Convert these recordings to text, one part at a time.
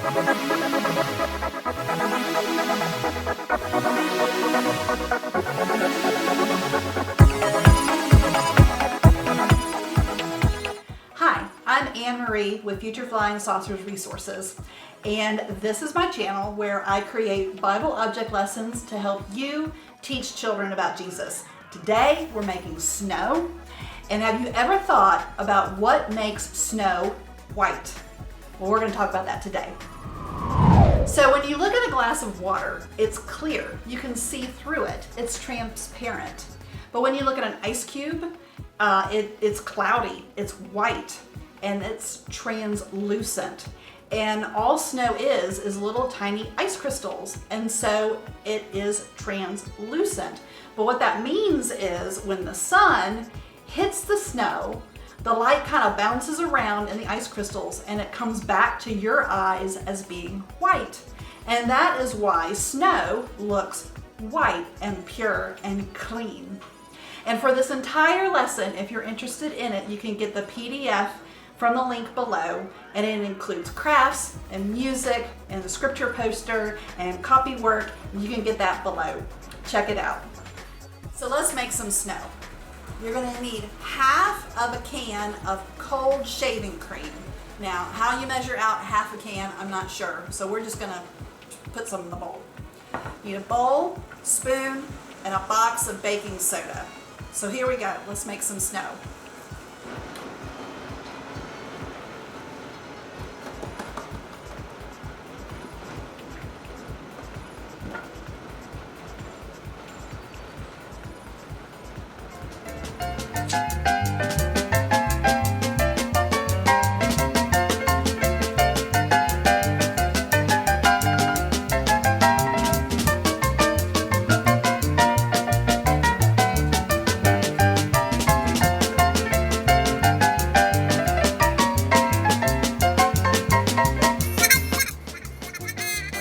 Hi, I'm Anne-Marie with FutureFlyingSaucers Resources, and this is my channel where I create Bible object lessons to help you teach children about Jesus. Today we're making snow, and have you ever thought about what makes snow white? Well, we're going to talk about that today. So when you look at a glass of water, it's clear. You can see through it. It's transparent. But when you look at an ice cube, it's cloudy, it's white, and it's translucent. And all snow is little tiny ice crystals, and so it is translucent. But what that means is when the sun hits the snow, the light kind of bounces around in the ice crystals and it comes back to your eyes as being white. And that is why snow looks white and pure and clean. And for this entire lesson, if you're interested in it, you can get the PDF from the link below, and it includes crafts and music and the scripture poster and copy work. You can get that below. Check it out. So let's make some snow. You're going to need half of a can of cold shaving cream. Now, how you measure out half a can, I'm not sure. So we're just going to put some in the bowl. You need a bowl, spoon, and a box of baking soda. So here we go. Let's make some snow.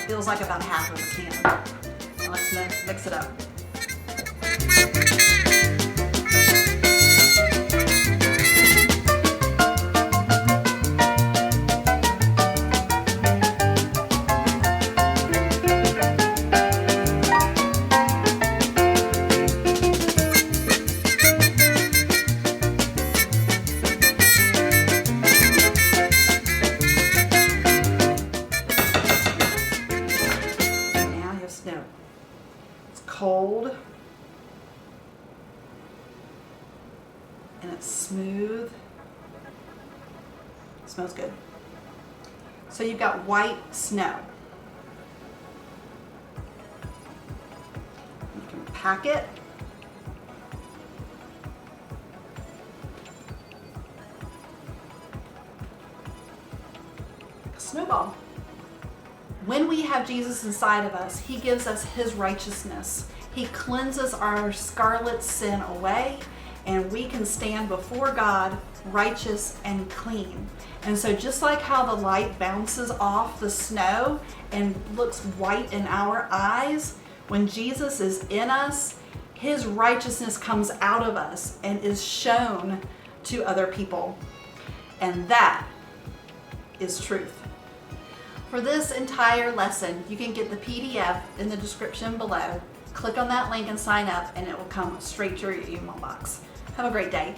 Feels like about half of a can. Let's mix it up. Cold and it's smooth. It smells good. So you've got white snow. You can pack it. A snowball. When we have Jesus inside of us, He gives us His righteousness. He cleanses our scarlet sin away, and we can stand before God righteous and clean. And so just like how the light bounces off the snow and looks white in our eyes, when Jesus is in us, His righteousness comes out of us and is shown to other people. And that is truth. For this entire lesson, you can get the PDF in the description below. Click on that link and sign up, and it will come straight to your email box. Have a great day.